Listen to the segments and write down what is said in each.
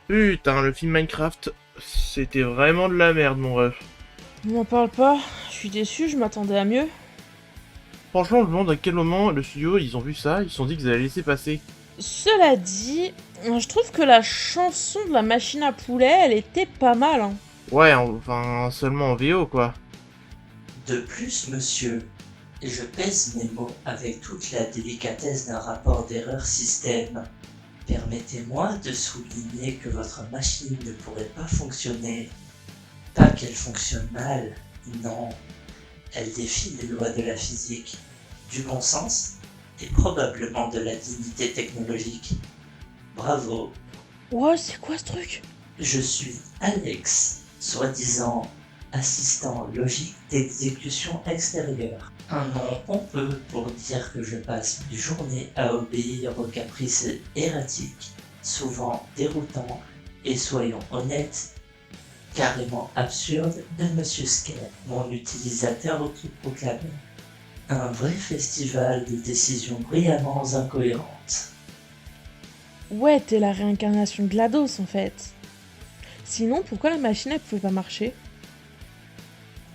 Putain, le film Minecraft, c'était vraiment de la merde, mon ref. On m'en parle pas, je suis déçu, je m'attendais à mieux. Franchement, je me demande à quel moment le studio, ils ont vu ça, ils se sont dit qu'ils allaient laisser passer. Cela dit, je trouve que la chanson de la machine à poulet, elle était pas mal, hein. Ouais, enfin, seulement en VO, quoi. De plus, monsieur, je pèse mes mots avec toute la délicatesse d'un rapport d'erreur système. Permettez-moi de souligner que votre machine ne pourrait pas fonctionner. Pas qu'elle fonctionne mal, non. Elle défie les lois de la physique, du bon sens et probablement de la dignité technologique. Bravo, Ouais, c'est quoi ce truc? je suis Alex, soi-disant assistant logique d'exécution extérieure. Un nom pompeux pour dire que je passe mes journées à obéir aux caprices erratiques, souvent déroutants et soyons honnêtes, carrément absurdes de Monsieur Scare, mon utilisateur autoproclamé. Un vrai festival de décisions brillamment incohérentes. Ouais, t'es la réincarnation de GLaDOS en fait. Sinon, pourquoi la machine elle pouvait pas marcher?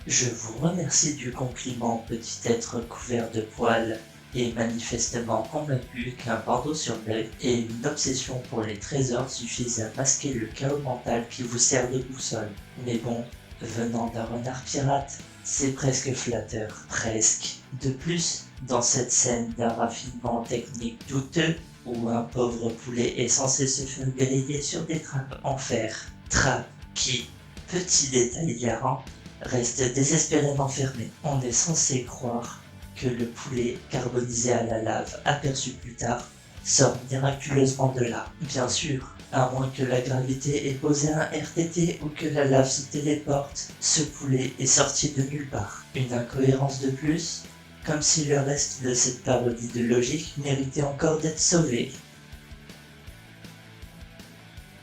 Je vous remercie du compliment, petit être couvert de poils, et manifestement convaincu qu'un bandeau sur l'œil et une obsession pour les trésors suffisent à masquer le chaos mental qui vous sert de boussole. Mais bon, venant d'un renard pirate, c'est presque flatteur, presque. De plus, dans cette scène d'un raffinement technique douteux, où un pauvre poulet est censé se faire griller sur des trappes en fer, trappes qui, petit détail hilarant, reste désespérément fermé. On est censé croire que le poulet carbonisé à la lave aperçu plus tard sort miraculeusement de là. Bien sûr, à moins que la gravité ait posé un RTT ou que la lave se téléporte, ce poulet est sorti de nulle part. Une incohérence de plus, comme si le reste de cette parodie de logique méritait encore d'être sauvé.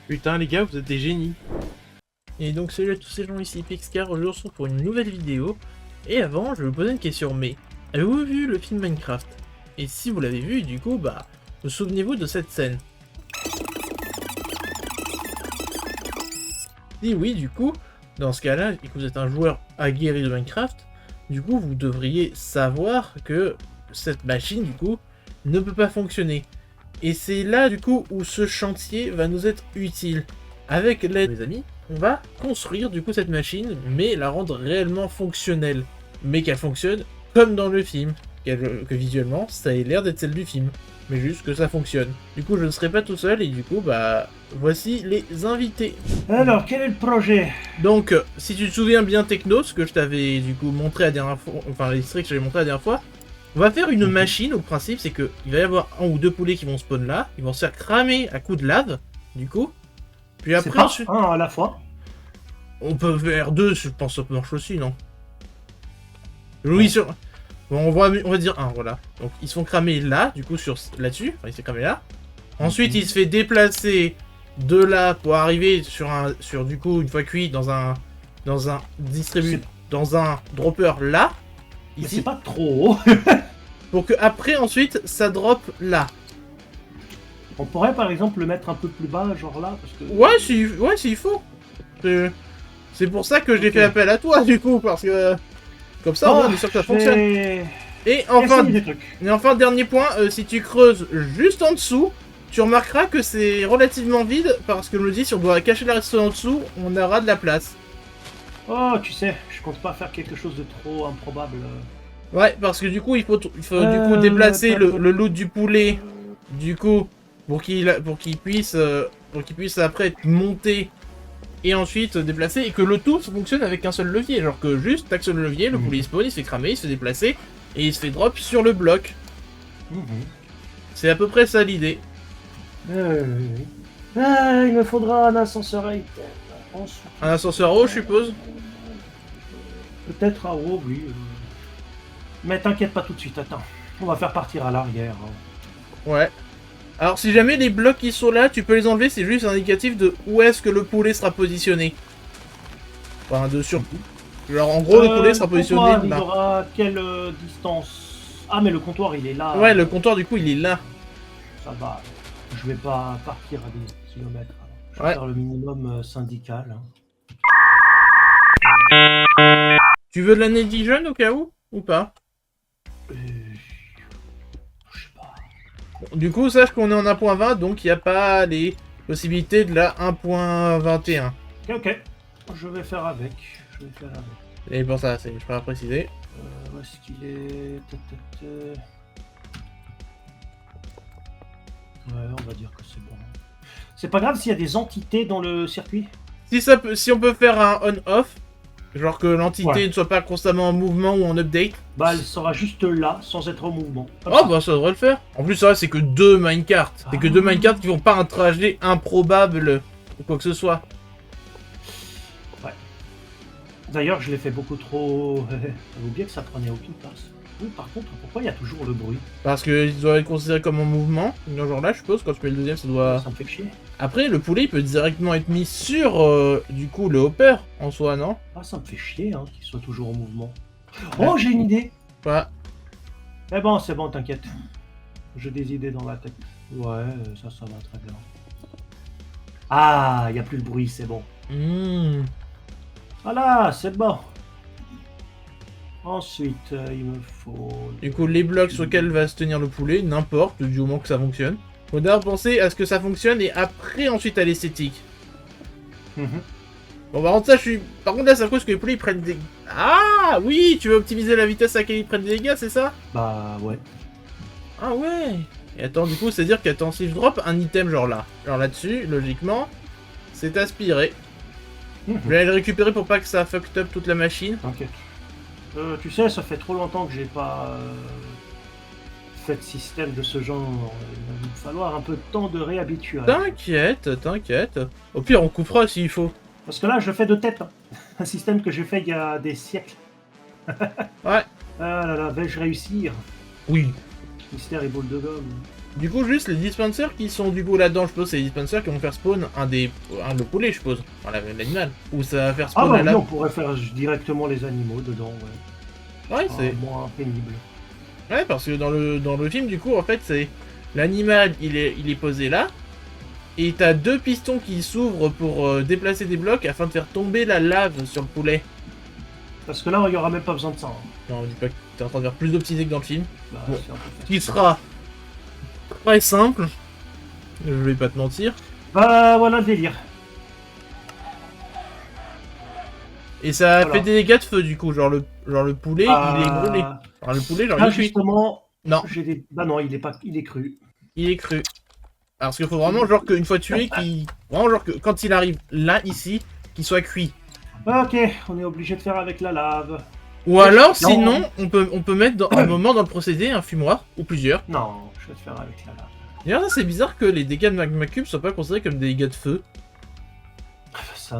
Putain, les gars, vous êtes des génies. Et donc, salut à tous ces gens ici, Pixcar, aujourd'hui on se retrouve pour une nouvelle vidéo. Et avant, je vais vous poser une question, mais avez-vous vu le film Minecraft? Et si vous l'avez vu, du coup, bah, vous souvenez-vous de cette scène? Si oui, du coup, dans ce cas-là, et que vous êtes un joueur aguerri de Minecraft, du coup, vous devriez savoir que cette machine, du coup, ne peut pas fonctionner. Et c'est là, du coup, où ce chantier va nous être utile. Avec l'aide de mes amis, on va construire, du coup, cette machine, mais la rendre réellement fonctionnelle. Mais qu'elle fonctionne comme dans le film. Que visuellement, ça ait l'air d'être celle du film. Mais juste que ça fonctionne. Du coup, je ne serai pas tout seul, et du coup, bah, voici les invités. Alors, quel est le projet? Donc, si tu te souviens bien Techno, ce que je t'avais du coup montré la dernière fois, enfin l'extrait que je t'avais montré la dernière fois, on va faire une machine. Au principe, c'est que il va y avoir un ou deux poulets qui vont spawn là, ils vont se faire cramer à coups de lave, du coup. Puis C'est après, pas ensuite, un à la fois. on peut faire deux, je pense que ça marche aussi, non? Oui, sur. Bon, on va dire un, voilà. Donc, ils se font cramer là, du coup, sur là-dessus, enfin, il se fait cramer là. Ensuite, il se fait déplacer de là pour arriver sur du coup, une fois cuit, dans un dans un dropper là, Mais ici, c'est pas trop haut. pour que après ensuite ça drop là. On pourrait par exemple le mettre un peu plus bas, genre là, parce que... Ouais, s'il faut. C'est pour ça que j'ai fait appel à toi, du coup, parce que comme ça, on est sûr que ça fonctionne. Et enfin, dernier point, si tu creuses juste en dessous, tu remarqueras que c'est relativement vide, parce que je me dis, si on doit cacher la redstone en dessous, on aura de la place. Oh, tu sais, je compte pas faire quelque chose de trop improbable. Ouais, parce que du coup, il faut du coup déplacer le loot du poulet, du coup, pour qu'il puisse après monter et ensuite déplacer, et que le tout fonctionne avec un seul levier. Genre que juste, t'actionnes le levier, le poulet il spawn, il se fait cramer, il se fait déplacer, et il se fait drop sur le bloc. C'est à peu près ça l'idée. Il me faudra un ascenseur item. Ensuite, Un ascenseur haut, je suppose. peut-être à haut, oui. Mais t'inquiète pas tout de suite, attends. On va faire partir à l'arrière. Ouais. Alors si jamais les blocs qui sont là, tu peux les enlever, c'est juste un indicatif de où est-ce que le poulet sera positionné. Enfin, de sur... Genre en gros, le poulet sera positionné comptoir, là. Il aura quelle distance? Ah, mais le comptoir, il est là. Ouais, le comptoir du coup, il est là. Ça va. Je vais pas partir à des kilomètres. Je vais Ouais. faire le minimum syndical. Hein. Tu veux de la Nedigen au cas où? Ou pas? Je sais pas. Du coup, sache qu'on est en 1.20, donc il n'y a pas les possibilités de la 1.21. Ok. Je vais faire avec. Et pour ça, je préfère préciser. Où est-ce qu'il est? Ouais, on va dire que c'est bon. C'est pas grave s'il y a des entités dans le circuit? Si on peut faire un on-off, genre que l'entité Ouais. ne soit pas constamment en mouvement ou en update. Bah, elle sera juste là, sans être en mouvement. Comme Oh ça. bah ça devrait le faire. En plus, ça c'est que 2 minecarts. C'est que 2 minecarts qui font pas un trajet improbable ou quoi que ce soit. D'ailleurs, je l'ai fait beaucoup trop... J'avais oublié que ça prenait aucune place. Oui, par contre, pourquoi il y a toujours le bruit? Parce qu'ils doivent être considérés comme en mouvement. Dans genre là, je suppose, quand tu mets le deuxième, ça doit... Ça me fait chier. Après, le poulet, il peut directement être mis sur, du coup, le hopper, en soi, non? Ah, ça me fait chier hein, qu'il soit toujours en mouvement. Oh, j'ai une idée. Voilà. Eh bon, c'est bon, t'inquiète. J'ai des idées dans la tête. Ouais, ça va très bien. Ah, il n'y a plus le bruit, c'est bon. Mmh. Voilà, c'est bon. Ensuite, il me faut... Du coup, les blocs sur lesquels va se tenir le poulet, n'importe, du moment que ça fonctionne. Faut d'abord penser à ce que ça fonctionne et après, ensuite, à l'esthétique. Mhm. Bon, par contre, ça, je suis... Par contre, là, c'est à cause que les poulets, ils prennent des... Ah, oui, tu veux optimiser la vitesse à laquelle ils prennent des dégâts, c'est ça? Bah, ouais. Ah ouais. Et attends, du coup, c'est-à-dire qu'attends, si je drop un item genre là, genre là-dessus, logiquement, c'est aspiré. Mhm. Je vais aller le récupérer pour pas que ça fucked up toute la machine. T'inquiète. Tu sais, ça fait trop longtemps que j'ai pas fait de système de ce genre. Il va me falloir un peu de temps de réhabituation. T'inquiète, t'inquiète. Au pire, on coupera s'il faut. Parce que là, je le fais de tête. Hein. Un système que j'ai fait il y a des siècles. Ouais. Ah là là, vais-je réussir? Oui. Mystère et boule de gomme. Du coup, juste les dispensers qui sont du coup là-dedans, je suppose, c'est les dispensers qui vont faire spawn le poulet, je suppose. Enfin, l'animal. Ou ça va faire Ah spawn bah la oui, lave. on pourrait faire directement les animaux dedans, ouais. Ouais, Ah, c'est... moins pénible. Ouais, parce que dans le film, du coup, en fait, c'est... L'animal, il est posé là. Et t'as 2 pistons qui s'ouvrent pour déplacer des blocs afin de faire tomber la lave sur le poulet. Parce que là, il n'y aura même pas besoin de ça. Hein. Non, dis pas que t'es en train de faire plus d'optimisé que dans le film. Bah, Bon. c'est un peu facile. Qui sera très simple. Je vais pas te mentir. Bah, voilà le délire. Et ça Voilà. fait des dégâts de feu, du coup. Genre le poulet, il est brûlé. Alors le poulet, genre, Là, il est cuit. justement, Non, j'ai des... Bah non, il est pas... il est cru. il est cru. Parce qu'il faut vraiment, genre, qu'une fois tué, vraiment, genre, que quand il arrive là, ici, qu'il soit cuit. Ok, on est obligé de faire avec la lave. Ou alors, Non. sinon, on peut mettre dans un moment dans le procédé un fumoir, ou plusieurs. Non, je vais te faire avec la lave. D'ailleurs, ça, c'est bizarre que les dégâts de Magma Cube soient pas considérés comme des dégâts de feu. Ça...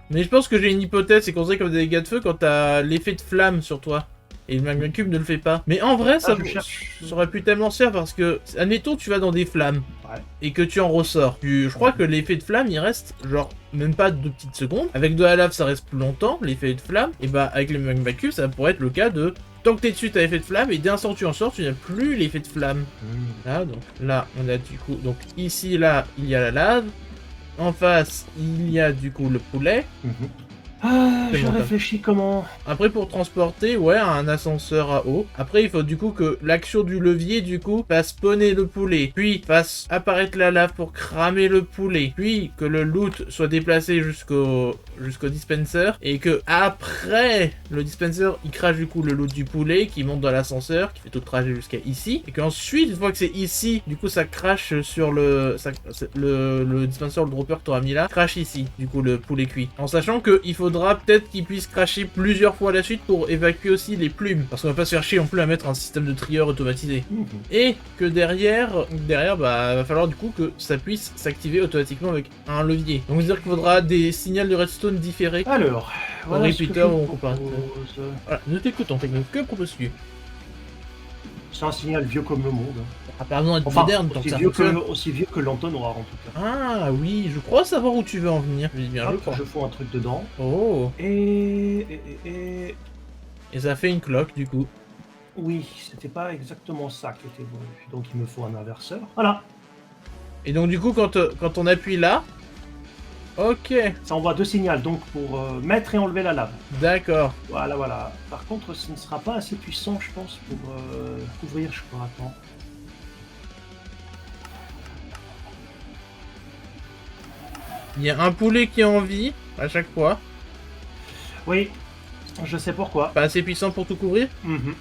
Mais je pense que j'ai une hypothèse, c'est considéré comme des dégâts de feu quand t'as l'effet de flamme sur toi. Et le Magma Cube ne le fait pas. Mais en vrai, ça, je cherche. ça aurait pu tellement se faire parce que, admettons, tu vas dans des flammes. Ouais. Et que tu en ressors. Je crois que l'effet de flamme, il reste genre même pas 2 petites secondes. Avec de la lave, ça reste plus longtemps, l'effet de flamme. Et bah, avec les Magma Cube, ça pourrait être le cas de... Tant que t'es dessus, t'as l'effet de flamme, et dès l'instant que tu en sors, tu n'as plus l'effet de flamme. Là, donc, là, on a du coup... Donc, ici, là, il y a la lave. En face, il y a du coup le poulet. Ah, C'est je bon, réfléchis comment... Après, pour transporter, ouais, un ascenseur à eau. Après, il faut du coup que l'action du levier, du coup, fasse spawner le poulet. Puis, fasse apparaître la lave pour cramer le poulet. Puis, que le loot soit déplacé jusqu'au dispenser. Et que, après, le dispenser, il crache du coup le loot du poulet qui monte dans l'ascenseur, qui fait tout le trajet jusqu'à ici. Et qu'ensuite, une fois que c'est ici, du coup, ça crache sur le dispenser, le dropper que t'auras mis là, crache ici, du coup, le poulet cuit. En sachant qu'il faudra peut-être qu'il puisse cracher plusieurs fois à la suite pour évacuer aussi les plumes. Parce qu'on va pas se faire chier non plus à mettre un système de trieur automatisé. Et que derrière, bah, va falloir du coup que ça puisse s'activer automatiquement avec un levier. Donc, c'est-à-dire qu'il faudra des signaux de redstone différés. Alors, voilà ce que repeater je ou propose. Voilà, nous t'écoutons, technique. Que proposes-tu? C'est un signal vieux comme le monde. Ah, pas besoin d'être Enfin, moderne tant que aussi ça vieux fonctionne. aussi vieux que l'entonnoir en tout cas. Ah oui, je crois savoir où tu veux en venir. Je dis bien, je Hop, crois. je fous un truc dedans. Oh, Et... et ça fait une cloque du coup. Oui, c'était pas exactement ça qui était voulu. Donc il me faut un inverseur. Voilà. Et donc du coup, quand on appuie là, Ok, Ça envoie 2 signaux, donc pour mettre et enlever la lave. d'accord. Voilà, voilà. Par contre, ce ne sera pas assez puissant, je pense, pour couvrir, je crois. Attends. Il y a un poulet qui est en vie, à chaque fois. Oui, je sais pourquoi. Pas assez puissant pour tout couvrir.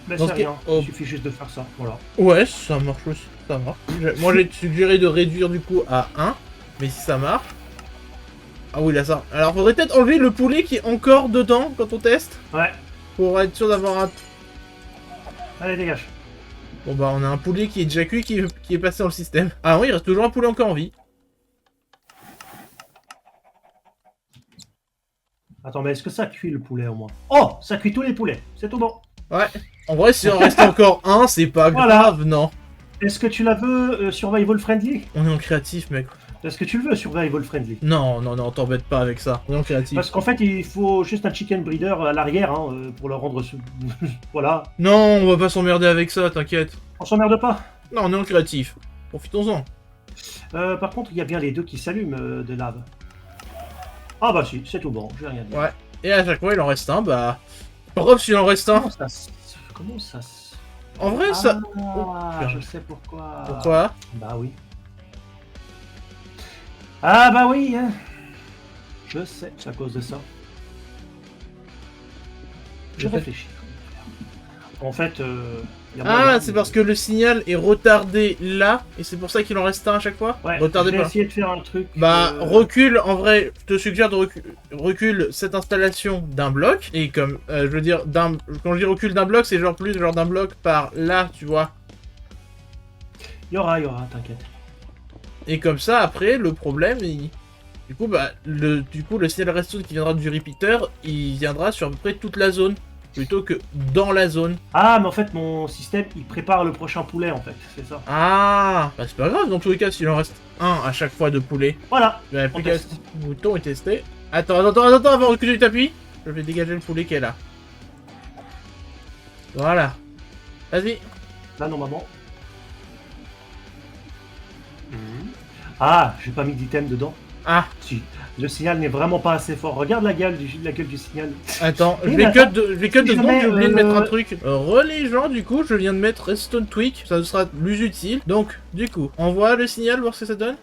Mais Dans c'est ce cas- rien. oh. Il suffit juste de faire ça. Voilà. Ouais, ça marche aussi, ça marche. Moi j'ai suggéré de réduire du coup à 1, mais si ça marche... Ah oui, là ça... Alors faudrait peut-être enlever le poulet qui est encore dedans quand on teste, Ouais. pour être sûr d'avoir un... Allez, dégage. Bon bah on a un poulet qui est déjà cuit qui est passé dans le système. Ah oui, il reste toujours un poulet encore en vie. Attends, mais est-ce que ça cuit le poulet au moins? Oh, ça cuit tous les poulets. C'est tout bon. Ouais. En vrai, si on reste encore un, c'est pas Voilà. grave, non. Est-ce que tu la veux survival friendly? On est en créatif, mec. Est-ce que tu le veux survival friendly? Non, non, non, t'embête pas avec ça. On est en créatif. Parce qu'en fait, il faut juste un chicken breeder à l'arrière pour le rendre... voilà. Non, on va pas s'emmerder avec ça, t'inquiète. On s'emmerde pas. Non, on est en créatif. Profitons-en. Par contre, il y a bien les deux qui s'allument de lave. Ah bah si, c'est tout bon, j'ai rien dit. Ouais. Et à chaque fois, il en reste un, bah... Pas grave s'il en reste un. Comment ça se... En vrai, ça... Ah, je sais pourquoi. Pourquoi? Bah oui. Ah bah oui, hein. Je sais, c'est à cause de ça. Je réfléchis. En fait, y a Ah, moyen c'est de- parce que le signal est retardé là, et c'est pour ça qu'il en reste un à chaque fois? Ouais, Retardé je vais pas. essayer de faire un truc... Bah, recule, en vrai, je te suggère de recule cette installation d'un bloc, et comme, je veux dire, quand je dis recule d'un bloc, c'est genre plus genre d'un bloc par là, tu vois. Il y aura, t'inquiète. Et comme ça, après, le problème, du coup, bah, le signal redstone qui viendra du repeater, il viendra sur à peu près toute la zone, plutôt que dans la zone. Ah, mais en fait, mon système, il prépare le prochain poulet, en fait, c'est ça. Ah, bah c'est pas grave, dans tous les cas, s'il en reste un à chaque fois de poulet. Voilà. Il n'y a plus On qu'à teste. bouton et tester. Attends, avant que tu t'appuies. Je vais dégager le poulet qui est là. Voilà. Vas-y. Là, normalement. Ah, j'ai pas mis d'item dedans. Ah, Si, le signal n'est vraiment pas assez fort. Regarde la gueule du signal. attends, je Oui, vais mais cut attends, de, je vais cut si de secondes, jamais, j'ai oublié de mettre un truc. Relais gens, du coup, je viens de mettre Redstone Tweak, ça sera plus utile. Donc, du coup, envoie le signal, voir ce que ça donne.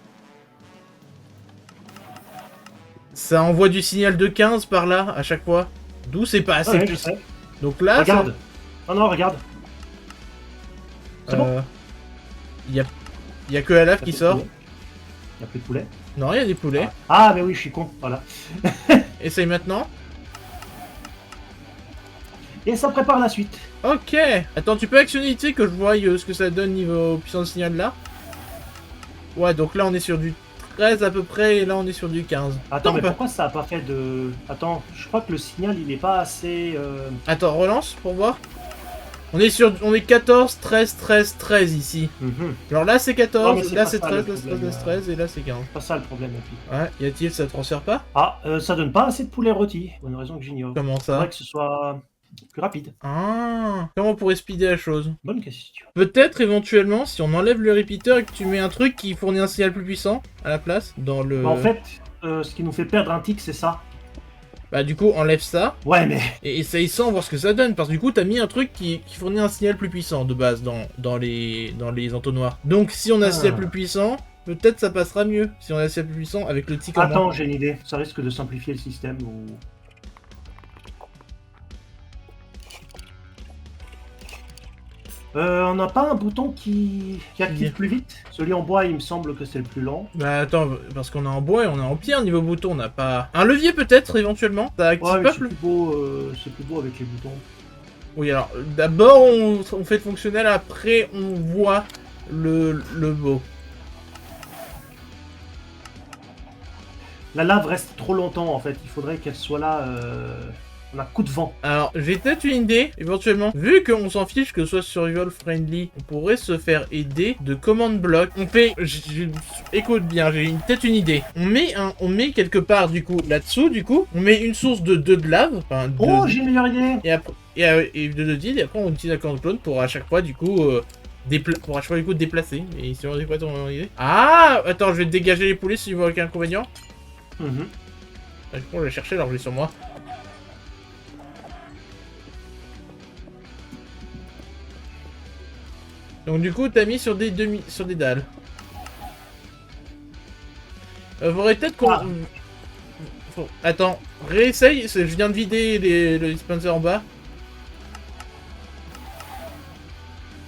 Ça envoie du signal de 15 par là, à chaque fois. D'où c'est pas assez Ouais, je puissant. sais. Donc là, Regarde. Non, non, regarde. C'est bon. Il y a que la lave qui sort. Il n'y a plus de poulet. Non, il y a des poulets. Ah, mais oui, je suis con. Voilà. Essaye maintenant. Et ça prépare la suite. Ok. Attends, tu peux actionner, tu sais, que je voie ce que ça donne niveau puissance de signal là. Ouais, donc là on est sur du 13 à peu près, et là on est sur du 15. Attends, mais bah- pourquoi ça a pas fait de... Attends, je crois que le signal, il est pas assez... Attends, relance pour voir. On est 14, 13, 13, 13 ici. Alors là c'est Non, mais 14, c'est là pas c'est ça, 13, le là c'est problème, 13, 13, et là c'est 15. Pas ça le problème, et puis. Ouais, y a-t-il, ça transfère pas? Ah, ça donne pas assez de poulet rôti. Pour une raison que j'ignore. Comment Faudrait ça? que ce soit plus rapide. Ah, comment on pourrait speeder la chose? Bonne question. Peut-être éventuellement si on enlève le repeater et que tu mets un truc qui fournit un signal plus puissant à la place dans le... Bah, en fait, ce qui nous fait perdre un tic, c'est ça. Bah du coup enlève ça Ouais, mais... et essaye sans voir ce que ça donne parce que du coup t'as mis un truc qui fournit un signal plus puissant de base dans les entonnoirs. Donc si on a un signal plus puissant, peut-être ça passera mieux si on a un signal plus puissant avec le tic en moins. Attends, j'ai une idée. Ça risque de simplifier le système ou... on n'a pas un bouton qui active plus vite? Celui en bois, il me semble que c'est le plus lent. Bah attends, parce qu'on est en bois et on est en pierre niveau bouton, on n'a pas... Un levier peut-être éventuellement, ça active Ouais, mais pas c'est plus... plus beau, c'est plus beau avec les boutons. Oui alors, d'abord on fait le fonctionnel, après on voit le beau. La lave reste trop longtemps en fait, il faudrait qu'elle soit là on a coup de vent. Alors, j'ai peut-être une idée, éventuellement. Vu qu'on s'en fiche que ce soit survival friendly, on pourrait se faire aider de command block. On fait... Écoute bien, j'ai peut-être une idée. On met quelque part, du coup, là-dessous, du coup, on met une source de 2 de lave. Enfin, Oh, j'ai une meilleure idée! Et après... Et de 2 d'île, et après on utilise la command clone pour à chaque fois, du coup... déplacer. Et si on dit quoi ton idée? Ah! Attends, je vais dégager les poulets si tu vois aucun inconvénient. Mhm. Du coup, je vais chercher, alors je l'ai sur moi. Donc du coup, t'as mis sur des sur des dalles. Faudrait peut-être qu'on... Ah. Attends, réessaye, je viens de vider le dispenser en bas.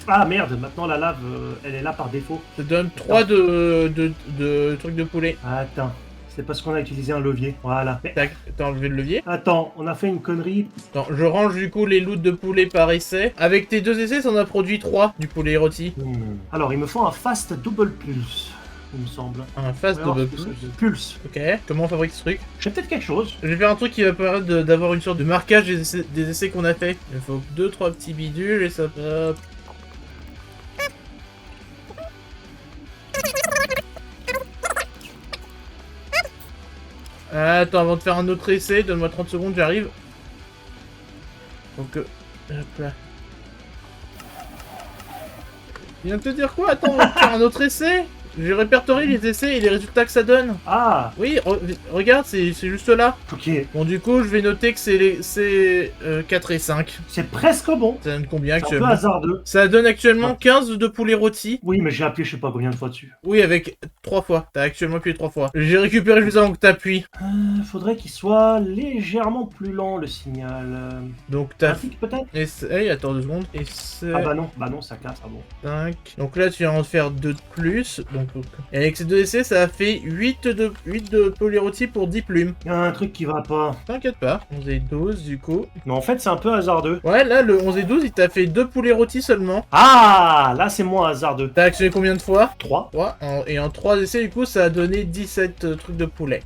Ah merde, maintenant la lave, elle est là par défaut. Ça donne 3 de trucs de poulet. Attends, c'est parce qu'on a utilisé un levier. Voilà. Mais, Tac, t'as enlevé le levier. attends, on a fait une connerie. Attends, je range du coup les loots de poulet par essai. Avec tes 2 essais, ça en a produit 3 du poulet rôti. Alors, il me faut un fast double pulse, il me semble. Un fast Alors, double c'est plus. Pulse. Ok, comment on fabrique ce truc? J'ai peut-être quelque chose. Je vais faire un truc qui va permettre d'avoir une sorte de marquage des essais qu'on a fait. Il faut 2-3 petits bidules et ça va... Attends, avant de faire un autre essai, donne-moi 30 secondes, j'arrive. Donc, hop là. Il vient de te dire quoi? Attends, on va faire un autre essai? J'ai répertorié les essais et les résultats que ça donne. Ah, Oui, regarde, c'est juste là. ok. Bon, du coup, je vais noter que c'est 4 et 5. C'est presque bon. Ça donne combien C'est un peu actuellement? hasardeux. Ça donne actuellement 15 de poulet rôti. Oui, mais j'ai appuyé je sais pas combien de fois dessus. Oui, avec 3 fois. T'as actuellement appuyé 3 fois. J'ai récupéré juste avant que t'appuies. Faudrait qu'il soit légèrement plus lent le signal. Donc t'as... Graphique peut-être. Essaye, attends 2 secondes. Essai Ah bah non, ça casse, ah bon. 5. Donc là, tu viens en faire 2 de plus. Donc, et avec ces 2 essais, ça a fait 8 de poulet rôti pour 10 plumes. Il y a un truc qui va pas. T'inquiète pas. 11 et 12 du coup. Mais en fait, c'est un peu hasardeux. Ouais, là, le 11 et 12, il t'a fait 2 poulets rôtis seulement. Ah, là c'est moins hasardeux. T'as actionné combien de fois? 3. 3. Et en 3 essais, du coup, ça a donné 17 trucs de poulet.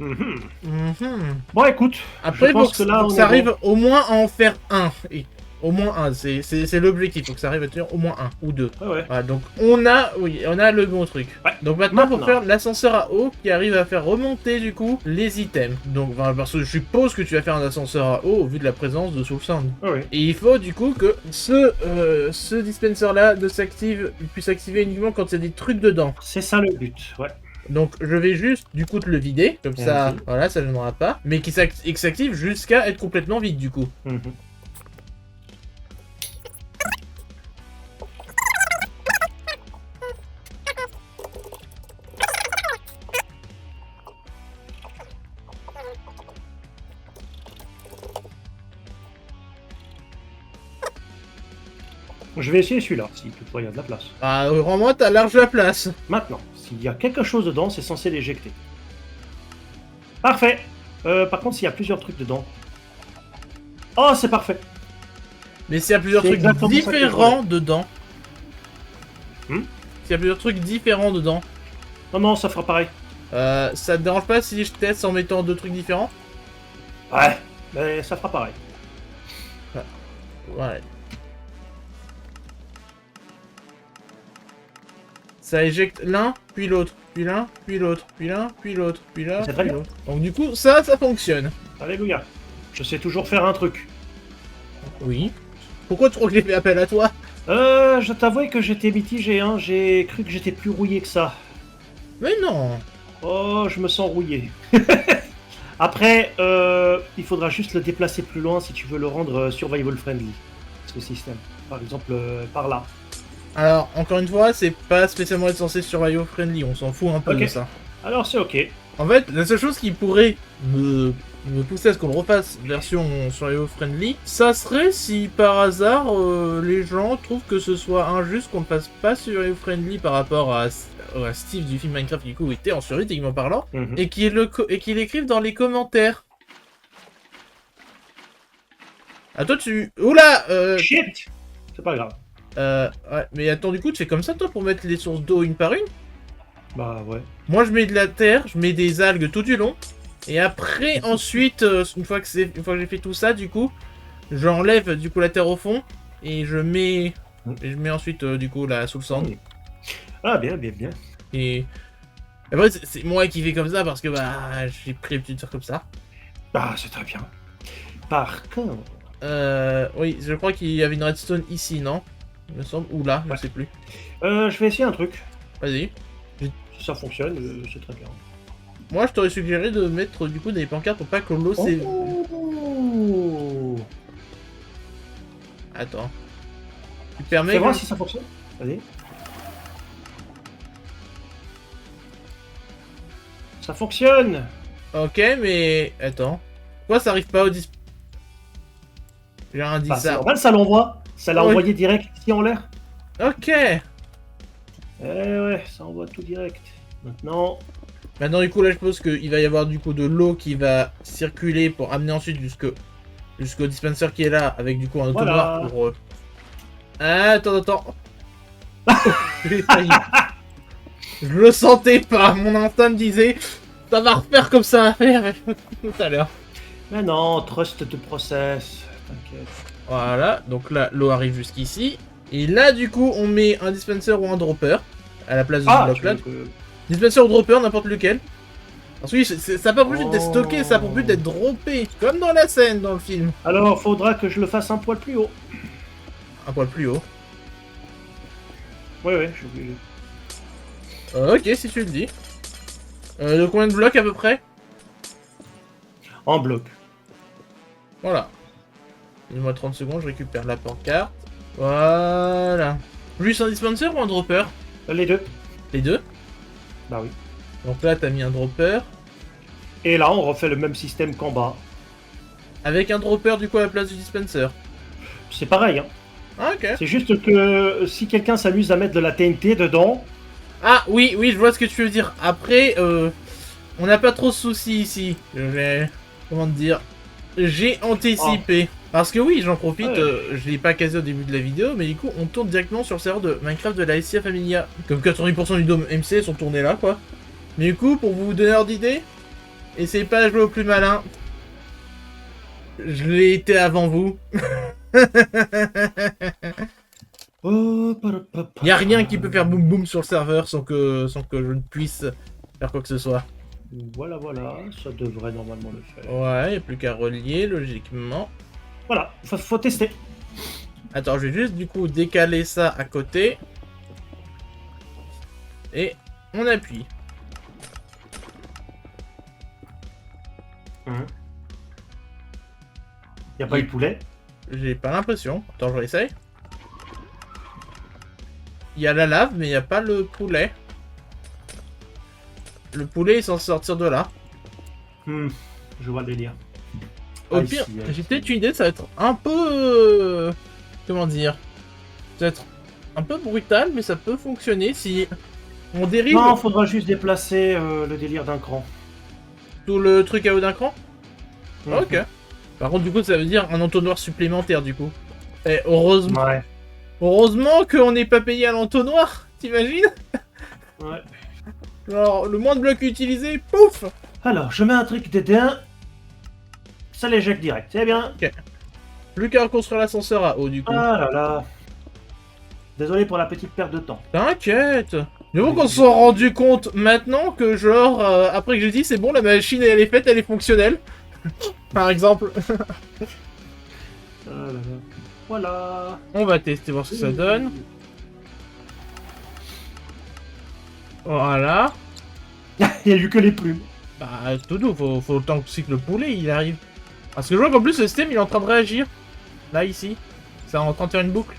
Bon, écoute. Après, je faut pense que, que là, faut que on ça est arrive au moins à en faire un. Et au moins un, c'est l'objectif. Faut que ça arrive à tenir au moins un ou 2. bon. Ouais. Voilà, donc on a le bon truc. Ouais. Donc maintenant, faut Maintenant. faire l'ascenseur à eau qui arrive à faire remonter du coup les items. Donc enfin, parce que je suppose que tu vas faire un ascenseur à eau au vu de la présence de Soul Sand. Ouais. Et il faut du coup que ce dispenser là puisse s'activer uniquement quand il y a des trucs dedans. C'est ça le but, ouais. Donc je vais juste du coup te le vider, comme ça, Merci. voilà, ça ne gênera pas, mais qui s'active jusqu'à être complètement vide du coup. Je vais essayer celui-là, si toutefois il y a de la place. Ah, rends-moi, t'as large la place. Maintenant, s'il y a quelque chose dedans, c'est censé l'éjecter. Parfait. Par contre, s'il y a plusieurs trucs dedans... Oh, c'est parfait. Mais s'il y a plusieurs C'est trucs exactement ça que je différents dedans. Hmm S'il y a plusieurs trucs différents dedans. Non, ça fera pareil. Ça te dérange pas si je teste en mettant 2 trucs différents? Ouais, mais ça fera pareil. Ouais. Ça éjecte l'un, puis l'autre, puis l'un, puis l'autre, puis l'un, puis l'autre, puis l'un, C'est très puis bien. l'autre. Donc du coup, ça fonctionne. Alléluia. Je sais toujours faire un truc. Oui. Pourquoi tu crois que j'ai fait appel à toi? Je t'avoue que j'étais mitigé, hein. J'ai cru que j'étais plus rouillé que ça. Mais non. Oh, je me sens rouillé. Après, il faudra juste le déplacer plus loin si tu veux le rendre survival friendly, ce système. Par exemple, par là. Alors, encore une fois, c'est pas spécialement être censé survival friendly, on s'en fout un peu Ok. de ça. Alors c'est ok. En fait, la seule chose qui pourrait me pousser à ce qu'on le refasse version survival friendly, ça serait si par hasard les gens trouvent que ce soit injuste qu'on ne fasse pas survival friendly par rapport à Steve du film Minecraft qui du coup était en survie techniquement parlant, Mhm. et qu'il écrive dans les commentaires. Ah toi tu... Oula Shit. C'est pas grave. Ouais, mais attends, du coup, tu fais comme ça, toi, pour mettre les sources d'eau une par une? Bah ouais. Moi, je mets de la terre, je mets des algues tout du long, et après, ensuite, une fois que j'ai fait tout ça, du coup, j'enlève, du coup, la terre au fond, et je mets ensuite, du coup, la Soul Sand. Ah bien. Et après, c'est moi qui fais comme ça, parce que, bah, j'ai pris l'habitude de faire comme ça. Ah, c'est très bien. Par contre... Oui, je crois qu'il y avait une redstone ici, non? Il me semble, ou là, je Ouais. sais plus. je vais essayer un truc. Vas-y. Si ça fonctionne, c'est très bien. Moi, je t'aurais suggéré de mettre du coup des pancartes pour pas que l'eau Oh. Attends. Tu permets Fais voir que- si ça fonctionne. Vas-y. Ça fonctionne. Ok, mais... Attends. Pourquoi ça arrive pas au disp... J'ai rien dit Bah, c'est ça. normal, ça l'envoie. Ça l'a Ouais. envoyé direct ici en l'air. Ok. Eh ouais, ça envoie tout direct. Maintenant, Maintenant, du coup, là, je suppose qu'il va y avoir du coup de l'eau qui va circuler pour amener ensuite jusqu'au dispenser qui est là, avec du coup un entonnoir Voilà. pour... Attends. J'ai failli. Je le sentais pas, mon instinct me disait... Ça va refaire comme ça à faire tout à l'heure. mais non, trust the process. T'inquiète. Voilà, donc là, l'eau arrive jusqu'ici. Et là, du coup, on met un dispenser ou un dropper à la place du bloc tu là. veux que- Dispenser ou dropper, n'importe lequel. Parce que oui, ça n'a pas pour but d'être stocké, ça a pour but Oh. d'être droppé. Comme dans la scène, dans le film. Alors, faudra que je le fasse un poil plus haut. Un poil plus haut. Ouais, j'ai oublié. Ok, si tu le dis. De combien de blocs à peu près? En bloc. Voilà. Donne-moi 30 secondes, je récupère la pancarte. Voilà. Plus un dispenser ou un dropper? Les deux. Les deux. Bah oui. Donc là, t'as mis un dropper. Et là, on refait le même système qu'en bas. Avec un dropper, du coup, à la place du dispenser. C'est pareil, hein. Ah, ok. C'est juste que si quelqu'un s'amuse à mettre de la TNT dedans, Ah, oui, je vois ce que tu veux dire. Après, on n'a pas trop de soucis ici. Comment te dire? J'ai anticipé. Parce que oui, j'en profite, Ouais. je l'ai pas casé au début de la vidéo, mais du coup, on tourne directement sur le serveur de Minecraft de la SCA Familia. Comme 90% du dôme MC sont tournés là, quoi. Mais du coup, pour vous donner ordre d'idée, essayez pas de jouer au plus malin. Je l'ai été avant vous. Y a rien qui peut faire boum boum sur le serveur sans que je ne puisse faire quoi que ce soit. Voilà, ça devrait normalement le faire. Ouais, y a plus qu'à relier logiquement. Voilà, faut tester. Attends, je vais juste du coup décaler ça à côté. Et on appuie. Y a pas eu de poulet. J'ai pas l'impression. Attends, je réessaye. Il y a la lave, mais il n'y a pas le poulet. Le poulet est censé sortir de là. Je vois le délire. Au Ah, pire, ici, j'ai peut-être une idée, ça va être un peu... comment dire? Ça va être un peu brutal, mais ça peut fonctionner si on dérive Non, faudra juste déplacer le délire d'un cran. tout le truc à haut d'un cran. Mhm. Ok. Par contre, du coup, ça veut dire un entonnoir supplémentaire, du coup. Et heureusement, Ouais. heureusement qu'on n'est pas payé à l'entonnoir, t'imagines? Ouais. Genre, le moins de blocs utilisés, pouf! Alors, je mets un truc dedans. Ça l'éjecte direct, c'est bien. Plus qu'à reconstruire l'ascenseur à haut, du coup. Ah là là. Désolé pour la petite perte de temps. T'inquiète! J'avoue qu'on se sont rendu compte maintenant que, genre, après que j'ai dit c'est bon, la machine elle est faite, elle est fonctionnelle. Par exemple. Ah là là. Voilà. On va tester, voir ce que ça donne. Voilà. Il y a eu que les plumes. Bah, tout doux, faut le temps aussi que le poulet il arrive. Parce que je vois qu'en plus le système il est en train de réagir. Là, ici. C'est en train de faire une boucle.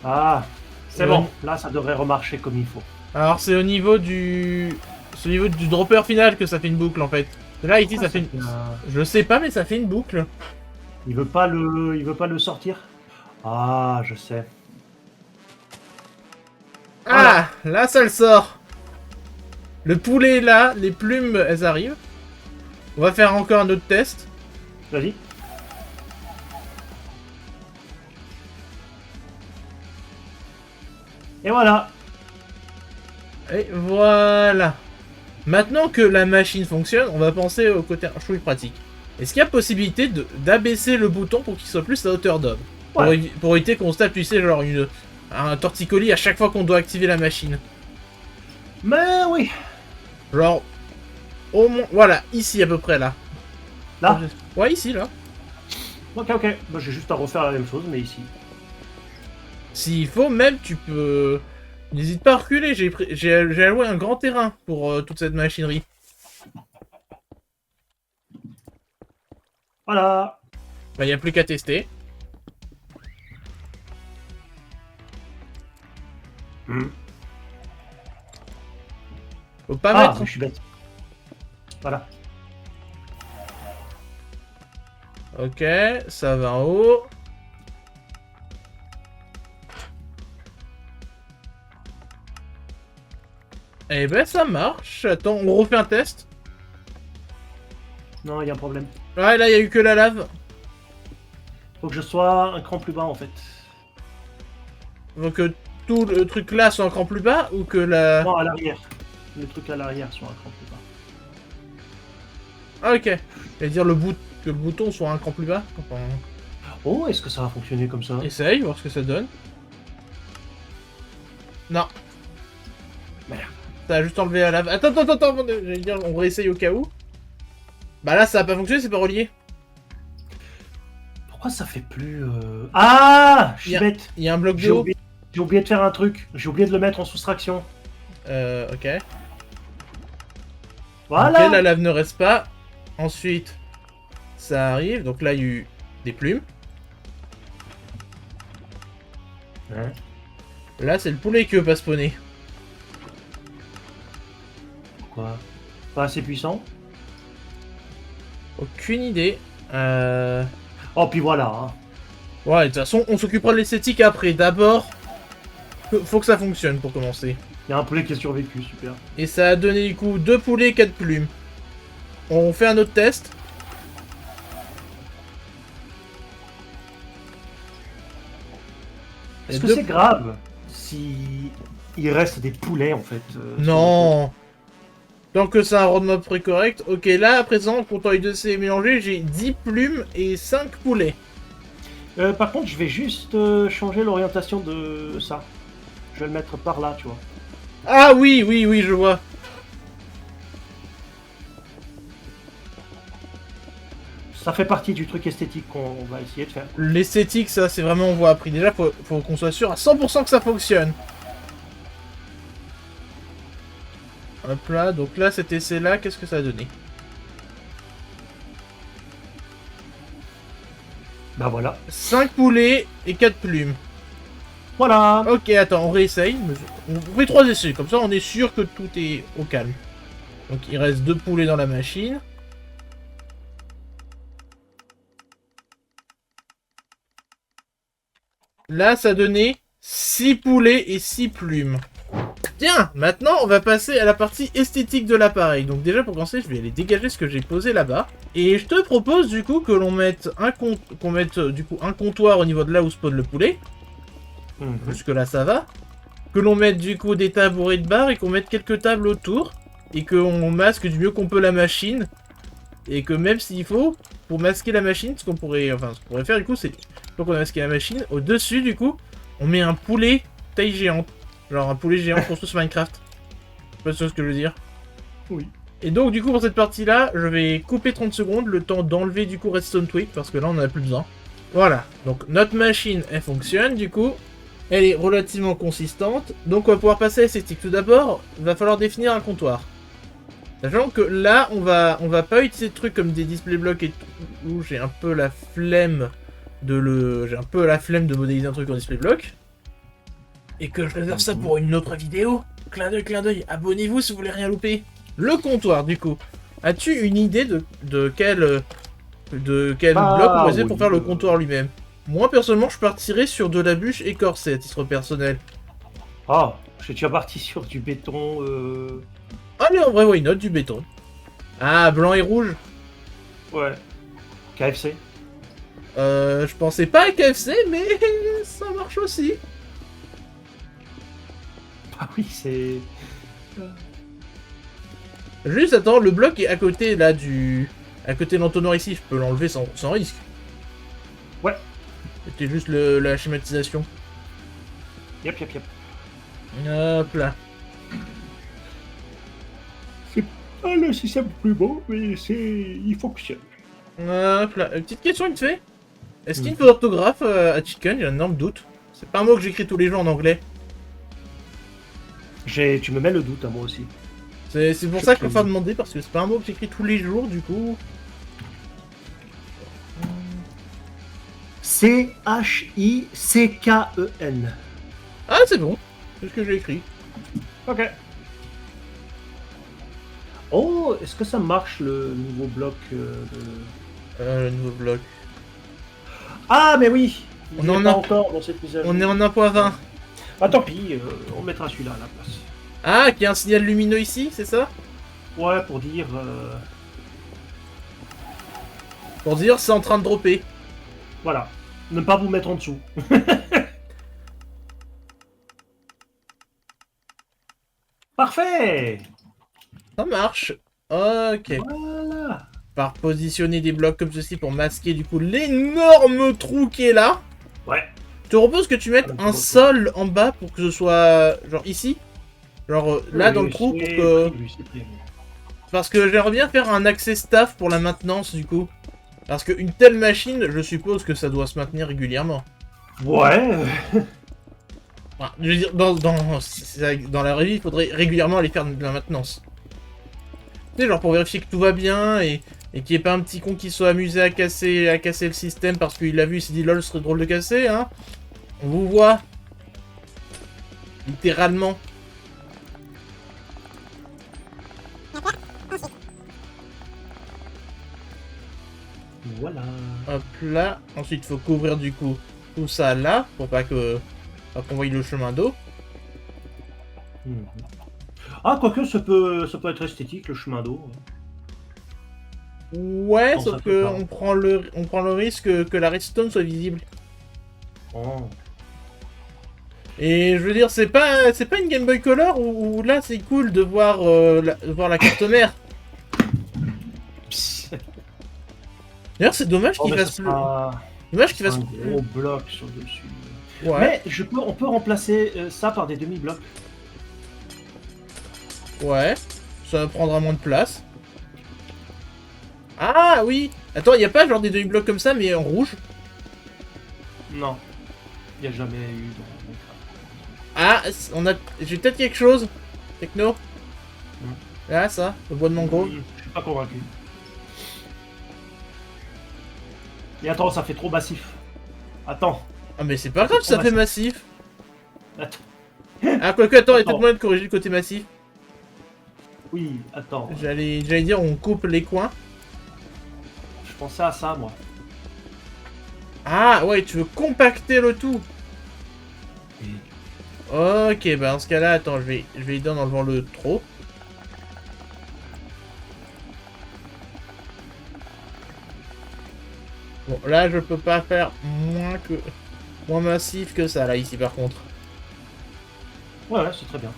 Ah, c'est Ouais. bon. Là, ça devrait remarcher comme il faut. Alors, c'est au niveau du. C'est au niveau du dropper final que ça fait une boucle en fait. Là, ici, ça fait une. Je sais pas, mais ça fait une boucle. Il veut pas le sortir. Ah, je sais. Ah, là, ça le sort. Le poulet est là, les plumes, elles arrivent. On va faire encore un autre test. Vas-y. Et voilà. Et voilà. Maintenant que la machine fonctionne, on va penser au côté chouille pratique. Est-ce qu'il y a possibilité d'abaisser le bouton pour qu'il soit plus à hauteur d'homme Ouais. Pour éviter qu'on se tape, tu sais, genre un torticolis à chaque fois qu'on doit activer la machine. Mais oui. Genre, au moins, voilà, ici à peu près là. Là. Ouais, ici là. Ok. Bah, j'ai juste à refaire la même chose, mais ici. S'il faut, même tu peux. N'hésite pas à reculer, j'ai alloué un grand terrain pour toute cette machinerie. Voilà. Bah, y a plus qu'à tester. Faut pas Ah, mettre. mais je suis bête. Voilà. Ok, ça va en haut. Eh ben, ça marche. Attends, on refait un test. Non, il y a un problème. Ouais, là, il y a eu que la lave. Faut que je sois un cran plus bas en fait. Donc, tout le truc là soit un cran plus bas ou que la... Non, à l'arrière. Les trucs à l'arrière sont un cran plus bas. Ah, ok. C'est-à-dire que le bouton soit un cran plus bas. Enfin, Oh, est-ce que ça va fonctionner comme ça? essaye, voir ce que ça donne. Non. Merde. Ça a juste enlevé la lave. Attends, j'allais dire, on réessaye au cas où. Bah là, ça a pas fonctionné, c'est pas relié. Pourquoi ça fait plus... Ah, je suis Bien. bête. Il y a un bloc J'ai d'eau. oublié de faire un truc. J'ai oublié de le mettre en soustraction. Ok. Voilà. Ok, la lave ne reste pas. Ensuite, ça arrive. Donc là, il y a eu des plumes. Ouais. Là, c'est le poulet qui veut pas spawner. Pourquoi? Pas assez puissant. Aucune idée. Oh, puis voilà. Hein. Ouais, de toute façon, on s'occupera de l'esthétique après. D'abord, faut que ça fonctionne pour commencer. Il y a un poulet qui a survécu, super. Et ça a donné du coup 2 poulets et 4 plumes. On fait un autre test. Est-ce Et que deux- c'est grave si il reste des poulets en fait Non. Tant que c'est un roadmap très correct. Ok, là, à présent, quand les deux s'est mélangé, j'ai 10 plumes et 5 poulets. Par contre, je vais juste changer l'orientation de ça. Je vais le mettre par là, tu vois. Ah oui, je vois. Ça fait partie du truc esthétique qu'on va essayer de faire. L'esthétique, ça, c'est vraiment, on voit après. Déjà, faut qu'on soit sûr à 100% que ça fonctionne. Hop là, donc là, cet essai-là, qu'est-ce que ça a donné? Bah voilà. 5 poulets et 4 plumes. Voilà. Ok, attends, on réessaye. On fait 3 essais, comme ça on est sûr que tout est au calme. Donc il reste 2 poulets dans la machine. Là, ça donnait 6 poulets et 6 plumes. Tiens, maintenant on va passer à la partie esthétique de l'appareil. Donc déjà pour commencer, je vais aller dégager ce que j'ai posé là-bas. Et je te propose du coup que l'on mette un comptoir au niveau de là où spawn le poulet. Jusque là ça va. Que l'on mette du coup des tabourets de bar et qu'on mette quelques tables autour. Et qu'on masque du mieux qu'on peut la machine. Et que même s'il faut, pour masquer la machine, ce qu'on pourrait faire du coup, c'est pour qu'on a masqué la machine, au-dessus du coup, on met un poulet taille géante. Genre un poulet géant construit sur Minecraft. Je sais pas si tu vois ce que je veux dire. Oui. Et donc du coup pour cette partie là, je vais couper 30 secondes, le temps d'enlever du coup Redstone Tweak, parce que là on en a plus besoin. Voilà, donc notre machine elle fonctionne du coup. Elle est relativement consistante, donc on va pouvoir passer à l'esthétique. Tout d'abord, il va falloir définir un comptoir. Sachant que là, on va pas utiliser de trucs comme des display blocks et tout, où j'ai un peu la flemme de modéliser un truc en display block. Et que je réserve ça pour une autre vidéo. Clin d'œil, abonnez-vous si vous voulez rien louper. Le comptoir, du coup. As-tu une idée de quel bloc on va utiliser pour faire le comptoir lui-même? Moi, personnellement, je partirais sur de la bûche écorcée à titre personnel. Ah, je suis déjà parti sur du béton. Allez, en vrai, why not, du béton. Ah, blanc et rouge. Ouais. KFC. Je pensais pas à KFC, mais ça marche aussi. Ah oui, c'est. Juste, attends, le bloc est à côté, là, à côté de l'entonnoir ici. Je peux l'enlever sans risque. Ouais. C'était juste la schématisation. Yep. Hop là. C'est pas le système le plus beau, mais il fonctionne. Hop là. Petite question vite fait. Est-ce qu'il y a une faute d'orthographe à Chicken? J'ai un énorme doute. C'est pas un mot que j'écris tous les jours en anglais. Tu me mets le doute à moi aussi. C'est pour ça que je préfère demander, parce que c'est pas un mot que j'écris tous les jours, du coup. C-H-I-C-K-E-N. Ah, c'est bon. C'est ce que j'ai écrit. Ok. Oh, est-ce que ça marche le nouveau bloc Le nouveau bloc. Ah, mais oui. On Il en n'est a- pas encore dans cette mise à jour. On est en 1.20. Ah, tant pis, on mettra celui-là à la place. Ah, qu'il y a un signal lumineux ici, c'est ça? Ouais, pour dire... Pour dire, c'est en train de dropper. Voilà. Ne pas vous mettre en dessous. Parfait. Ça marche. Ok. Voilà. Par positionner des blocs comme ceci pour masquer du coup l'énorme trou qui est là. Ouais. Je te propose que tu mettes un sol en bas pour que ce soit genre ici. Genre là dans le trou pour que... Parce que j'aimerais bien faire un accès staff pour la maintenance du coup. Parce qu'une telle machine, je suppose que ça doit se maintenir régulièrement. Ouais. Enfin, je veux dire, dans la vraie vie, il faudrait régulièrement aller faire de la maintenance. Tu sais, genre pour vérifier que tout va bien et qu'il n'y ait pas un petit con qui soit amusé à casser le système parce qu'il l'a vu, il s'est dit lol, ce serait drôle de casser, hein. On vous voit. Littéralement. Voilà. Hop là. Ensuite, il faut couvrir du coup tout ça là pour pas qu'on voie le chemin d'eau. Mhm. Ah, quoique, ça peut être esthétique, le chemin d'eau. Ouais, Non, sauf ça peut que pas. on prend le risque que la redstone soit visible. Oh. Et je veux dire, c'est pas une Game Boy Color où là c'est cool de voir la carte mère. D'ailleurs, c'est dommage Oh, qu'il mais ça fasse plus. sera Dommage qu'il un fasse gros bloc sur le dessus. Ouais. Mais on peut remplacer ça par des demi-blocs. Ouais. Ça prendra moins de place. Ah oui. Attends, y a pas genre des demi-blocs comme ça mais en rouge? Non. Il n'y a jamais eu dans Minecraft. Ah, j'ai peut-être quelque chose. Techno. Hmm. Là, ça, le bois de mangrove. Je suis pas convaincu. Mais attends, ça fait trop massif. Attends. Ah mais c'est pas grave, ça fait massif. Attends. Ah quoique, attends, il y a Attends. peut-être moyen de corriger le côté massif. Oui, attends. J'allais dire on coupe les coins. Je pensais à ça, moi. Ah ouais, tu veux compacter le tout. Et- Ok, bah dans ce cas-là, attends, je vais aider en enlevant le trop. Bon, là, je peux pas faire moins massif que ça, là, ici, par contre. Ouais, c'est très bien.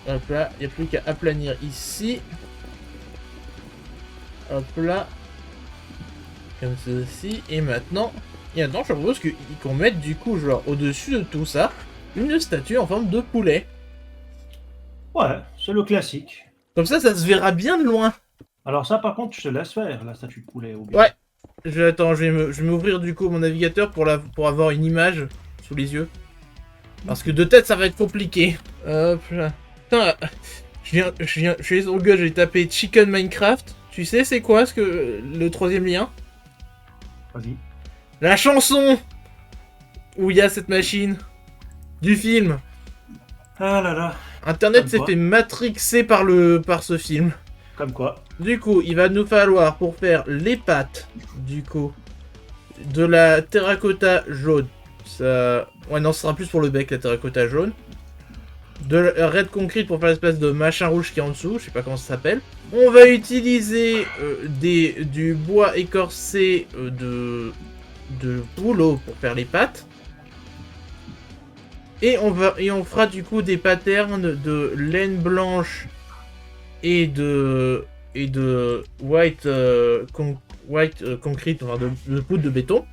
Hop là, il n'y a plus qu'à aplanir ici. Hop là. Comme ceci. Et maintenant, je propose qu'on mette du coup, genre, au-dessus de tout ça, une statue en forme de poulet. Ouais, c'est le classique. Comme ça se verra bien de loin. Alors ça, par contre, je te laisse faire la statue de poulet. Ou bien. Ouais. Attends, je vais m'ouvrir du coup mon navigateur pour avoir une image sous les yeux. Parce que de tête, ça va être compliqué. Hop là. Putain, je suis sur Google, j'ai tapé Chicken Minecraft. Tu sais c'est quoi le troisième lien? Vas-y. La chanson où il y a cette machine du film. Ah là là. Internet Comme s'est quoi. fait matrixer par ce film. Comme quoi. Du coup, il va nous falloir pour faire les pattes, du coup, de la terracotta jaune. Ça... Ouais, non, ce sera plus pour le bec, la terracotta jaune. De la red concrete pour faire l'espèce de machin rouge qui est en dessous, je sais pas comment ça s'appelle. On va utiliser du bois écorcé de bouleau pour faire les pattes. Et on fera du coup des patterns de laine blanche et de white concrete, enfin de poudre de béton,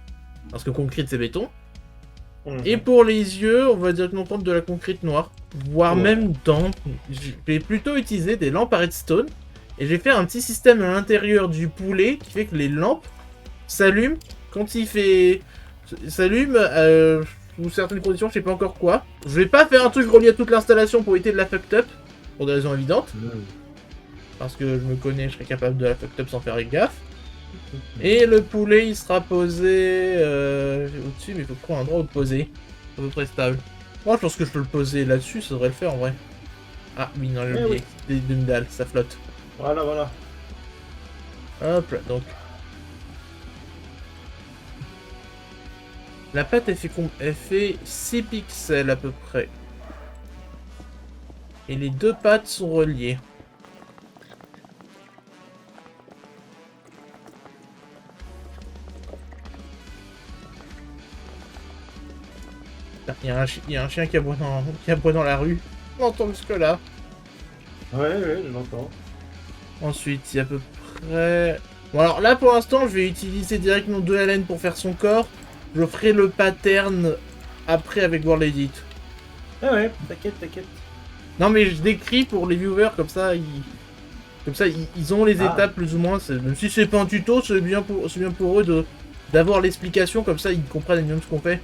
parce que concrete c'est béton. Et pour les yeux, on va directement prendre de la concrete noire, voire même je vais plutôt utiliser des lampes à redstone. Et je vais faire un petit système à l'intérieur du poulet qui fait que les lampes s'allument quand il fait... s'allument sous certaines conditions, je sais pas encore quoi. Je vais pas faire un truc relié à toute l'installation pour éviter de la fucked up, pour des raisons évidentes. Parce que je me connais, je serais capable de la fucked up sans faire gaffe. Et le poulet, il sera posé au-dessus, mais il faut trouver un endroit où le poser. À peu près stable. Moi, je pense que je peux le poser là-dessus, ça devrait le faire en vrai. Ah oui, non, j'ai Eh oublié. Des demi-dalles, ça flotte. Voilà, voilà. Hop là, donc. La pâte, elle fait 6 pixels à peu près. Et les deux pattes sont reliées. Il y a un chien qui aboie dans la rue. On entend jusque là. Ouais, je l'entends. Ensuite, il y a à peu près... Bon alors là pour l'instant, je vais utiliser directement 2 LN pour faire son corps. Je ferai le pattern après avec World Edit. Ah ouais, t'inquiète. Non mais je décris pour les viewers, comme ça ils ont les étapes plus ou moins. Même si c'est pas un tuto, c'est bien pour eux d'avoir l'explication, comme ça ils comprennent mieux ce qu'on fait.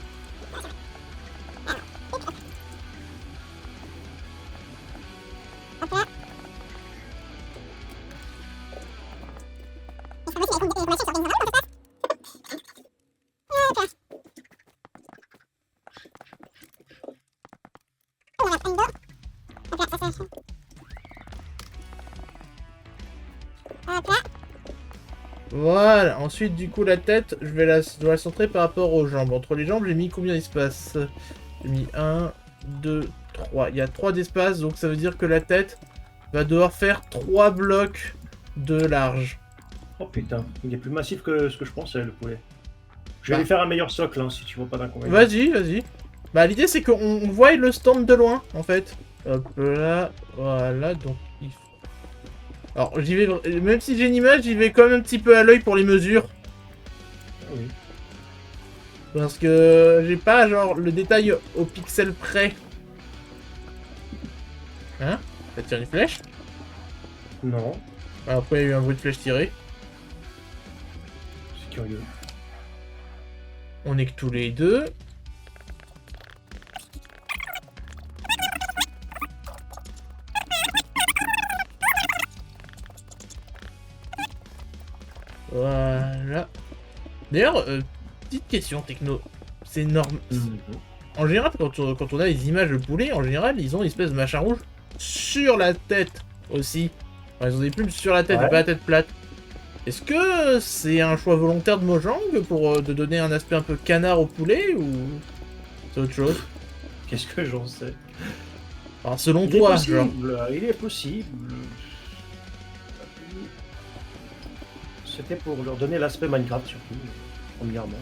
Voilà, ensuite du coup la tête, je dois la centrer par rapport aux jambes. Entre les jambes, j'ai mis combien d'espace? J'ai mis 1, 2, 3. Il y a 3 d'espace, donc ça veut dire que la tête va devoir faire 3 blocs de large. Oh putain, il est plus massif que ce que je pensais, le poulet. Je vais lui faire un meilleur socle, hein, si tu vois pas d'inconvénient. Vas-y. Bah l'idée c'est qu'on voit le stand de loin, en fait. Hop là, voilà, donc... Alors j'y vais, même si j'ai une image, j'y vais quand même un petit peu à l'œil pour les mesures. Oui. Parce que j'ai pas genre le détail au pixel près. Hein? Ça tire une flèche? Non, Après il y a eu un bruit de flèche tirée. c'est curieux. On est que tous les deux. Voilà. D'ailleurs, petite question techno. C'est normal. En général, quand on a les images de poulet, en général, ils ont une espèce de machin rouge sur la tête aussi. Enfin, ils ont des plumes sur la tête, Ouais. et pas la tête plate. Est-ce que c'est un choix volontaire de Mojang pour de donner un aspect un peu canard au poulet ou c'est autre chose? Qu'est-ce que j'en sais? Enfin, selon Il est toi, genre. possible, il est possible. C'était pour leur donner l'aspect Minecraft, surtout, premièrement.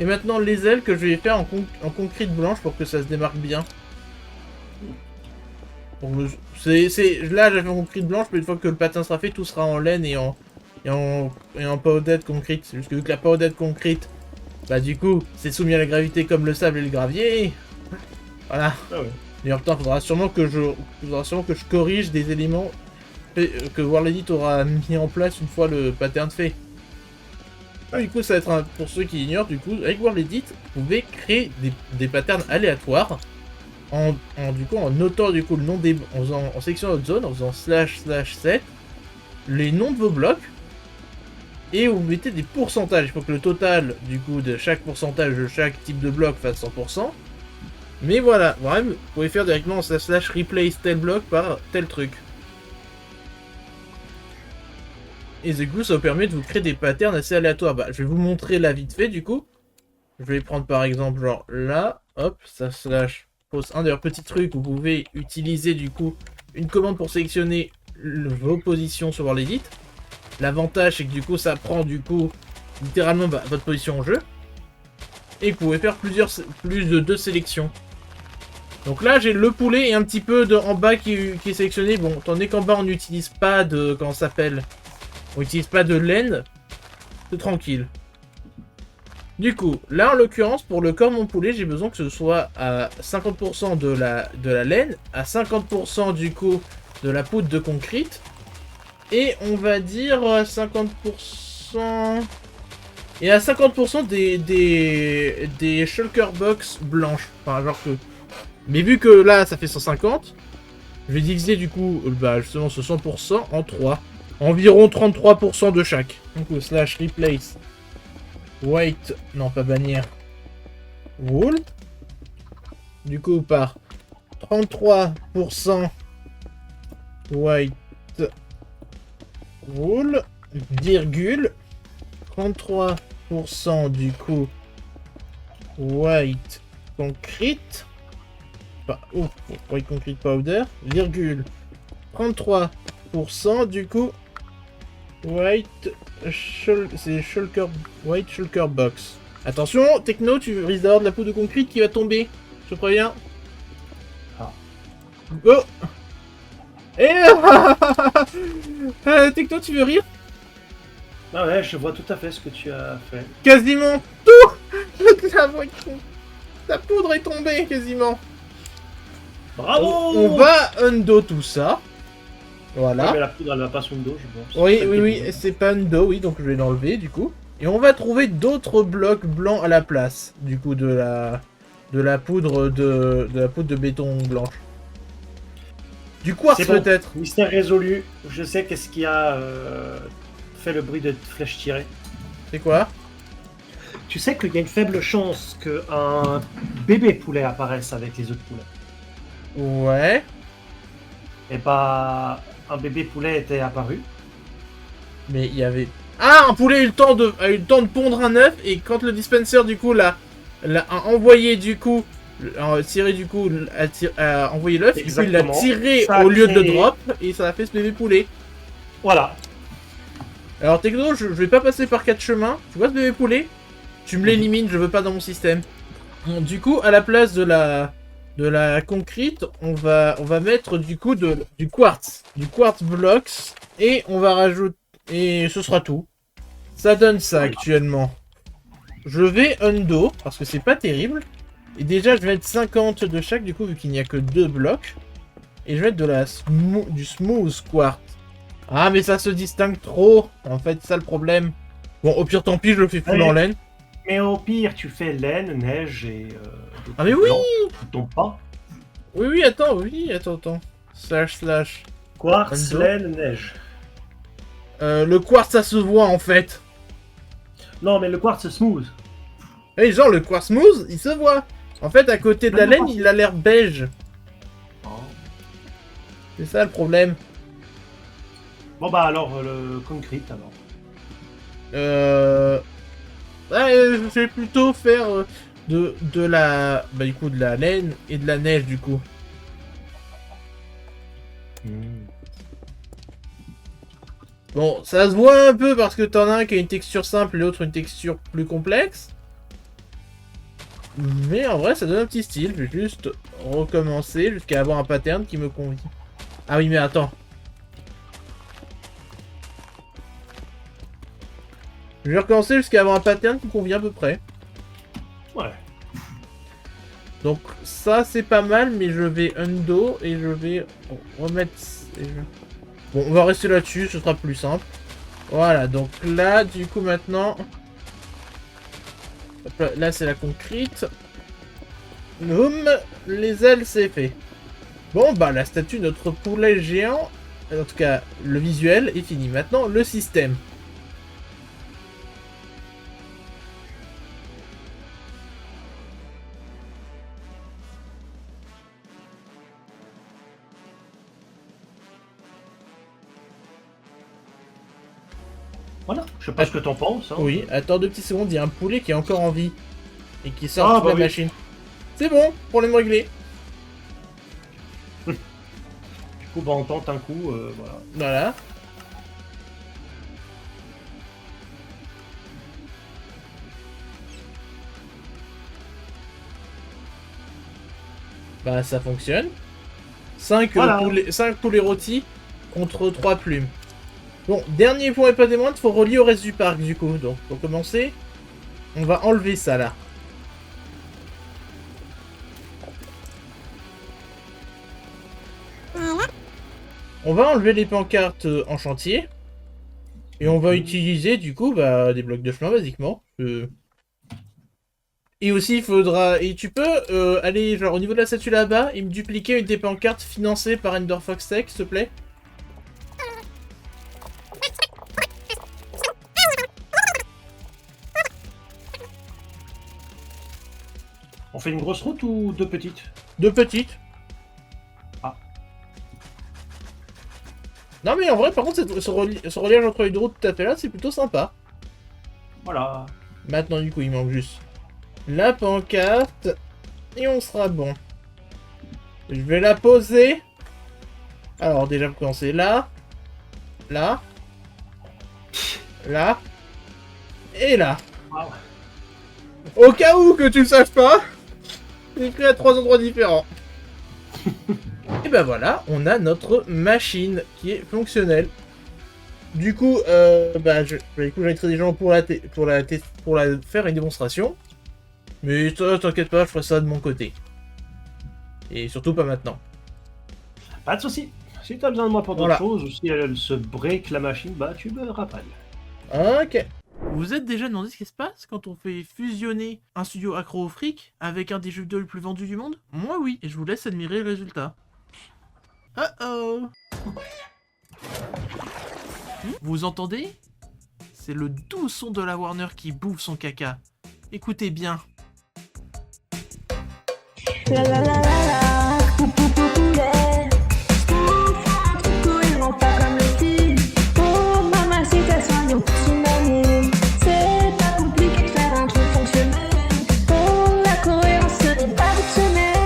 Et maintenant, les ailes que je vais faire en concrète blanche pour que ça se démarque bien. Là, j'ai fait en concrète blanche, mais une fois que le patin sera fait, tout sera en laine et en powdered concrete. C'est juste que vu que la powdered concrete, bah du coup, c'est soumis à la gravité comme le sable et le gravier. Voilà. Ah ouais. D'ailleurs, putain, faudra sûrement que je corrige des éléments que World Edit aura mis en place une fois le pattern fait. Du coup, ça va être pour ceux qui ignorent, du coup, avec World Edit, vous pouvez créer des patterns aléatoires en notant du coup le nom en sélectionnant votre zone, en faisant //set, les noms de vos blocs, et vous mettez des pourcentages. Il faut que le total du coup de chaque pourcentage de chaque type de bloc fasse 100%. Mais voilà, vraiment, vous pouvez faire directement /replace tel bloc par tel truc. Et du coup, ça vous permet de vous créer des patterns assez aléatoires. Bah, je vais vous montrer là vite fait, du coup. Je vais prendre par exemple, genre là, hop, ça pose un d'ailleurs petit truc. Vous pouvez utiliser du coup une commande pour sélectionner vos positions sur World Edit. L'avantage, c'est que du coup, ça prend du coup littéralement votre position en jeu. Et que vous pouvez faire plus de 2 sélections. Donc là, j'ai le poulet et un petit peu en bas qui est sélectionné. Bon, étant donné qu'en bas, on n'utilise pas de... Comment ça s'appelle? On n'utilise pas de laine. C'est tranquille. Du coup, là, en l'occurrence, pour le corps de mon poulet, j'ai besoin que ce soit à 50% de la laine, à 50% du coup de la poudre de concrete, et on va dire à 50%... Et à 50% des shulker box blanches. Enfin, genre que... Mais vu que là, ça fait 150, Je vais diviser du coup, bah, justement ce 100% en 3. Environ 33% de chaque. Donc slash replace. White, non pas bannière. Wool. Du coup par 33% white wool, virgule, 33% du coup white concrete, white concrete powder, virgule, 33% du coup white white shulker box. Attention, Techno, tu risques d'avoir de la peau de concrete qui va tomber, je te préviens. Ah. Oh. Et Techno, tu veux rire? Ah ouais, je vois tout à fait ce que tu as fait. Quasiment tout la poudre est tombée, quasiment. Bravo! On va undo tout ça. Ouais, Voilà. mais la poudre, elle va pas sous le dos, je pense. Oui, c'est pas undo, oui, donc je vais l'enlever, du coup. Et on va trouver d'autres blocs blancs à la place, du coup, de la poudre de béton blanche. Du quartz, C'est bon. peut-être. Mystère résolu. Je sais qu'est-ce qui a fait le bruit de flèche tirée. C'est quoi? Tu sais qu'il y a une faible chance qu'un bébé poulet apparaisse avec les œufs de poulet. Ouais. Et bah, un bébé poulet était apparu. Mais il y avait... Ah, un poulet a eu le temps de pondre un œuf, et quand le dispenser, du coup, a envoyé, du coup, tiré, du coup, a envoyé l'œuf, du coup, il l'a Exactement. tiré Ça a au lieu de le créé- drop, et ça a fait ce bébé poulet. Voilà. Alors, Techno, je vais pas passer par 4 chemins. Tu vois ce bébé poulet? Tu me l'élimines, je veux pas dans mon système. Bon, du coup, à la place de la concrete, on va mettre, du coup, du quartz blocks, et on va rajouter... Et ce sera tout. Ça donne ça actuellement. Je vais undo, parce que c'est pas terrible. Et déjà, je vais mettre 50 de chaque, du coup, vu qu'il n'y a que 2 blocs. Et je vais mettre du smooth quartz. Ah, mais ça se distingue trop. En fait, c'est ça le problème. Bon, au pire, tant pis, je le fais full Allez. en laine. Mais au pire, tu fais laine, neige et... des Ah mais trucs oui blancs qui tombent pas. Oui, attends. Slash. Quartz, Undo. laine, neige. Le quartz, ça se voit, en fait. Non, mais le quartz c'est smooth. Et genre, le quartz smooth, il se voit. En fait, à côté de la laine, il a l'air beige. Oh. C'est ça le problème. Bon bah alors, le concrete alors. Je vais plutôt faire de la... Bah du coup, de la laine et de la neige, du coup. Bon, ça se voit un peu parce que t'en as un qui a une texture simple et l'autre une texture plus complexe. Mais en vrai, ça donne un petit style. Je vais juste recommencer jusqu'à avoir un pattern qui me convient. Ah oui, mais attends. Je vais recommencer jusqu'à avoir un pattern qui me convient à peu près. Ouais. Donc ça, c'est pas mal, mais je vais undo et je vais remettre... Bon, on va rester là-dessus, ce sera plus simple. Voilà, donc là, du coup, maintenant... Hop là, c'est la concrete. Boum, les ailes, c'est fait. Bon, bah, la statue de notre poulet géant, en tout cas, le visuel est fini. Maintenant, le système. Voilà, je sais pas ce que t'en penses. Hein. Oui, attends 2 petites secondes, il y a un poulet qui est encore en vie. Et qui sort de bah la oui. machine. C'est bon, problème réglé. Du coup, bah on tente un coup, voilà. Voilà. Bah ça fonctionne. 5 Voilà. poulets rôtis contre 3 plumes. Bon, dernier point et pas des moindres, faut relier au reste du parc du coup. Donc pour commencer, on va enlever ça là. On va enlever les pancartes en chantier. Et on va utiliser du coup bah, des blocs de chemin basiquement. Et aussi, il faudra... Et tu peux aller, genre, au niveau de la statue là-bas, et me dupliquer une des pancartes financées par Ender Fox Tech, s'il te plaît. On fait une grosse route ou deux petites? Deux petites. Ah. Non mais en vrai, par contre, ce reliage entre les deux routes tout à fait là, c'est plutôt sympa. Voilà. Maintenant, du coup, il manque juste la pancarte. Et on sera bon. Je vais la poser. Alors, déjà, pour commencer, là. Là. Là. Et là. Wow. Au cas où que tu le saches pas, j'ai écrit à 3 endroits différents. Et ben voilà, on a notre machine qui est fonctionnelle. Du coup, j'inviterai des gens pour la faire une démonstration. Mais toi, t'inquiète pas, je ferai ça de mon côté. Et surtout pas maintenant. Pas de soucis. Si t'as besoin de moi pour d'autres Voilà. choses, ou si elle se break la machine, bah tu me rappelles. Ok. Vous vous êtes déjà demandé ce qui se passe quand on fait fusionner un studio accro au fric avec un des jeux vidéo les plus vendus du monde? Moi oui, et je vous laisse admirer le résultat. Oh. Vous entendez? C'est le doux son de la Warner qui bouffe son caca. Écoutez bien. La la la la la, poulet. Ils n'ont pas comme le style. Oh, mamacita, soignons tsunami. C'est pas compliqué de faire un truc fonctionnel. Oh, la cohérence n'est pas fonctionnelle.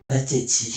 Pathétique.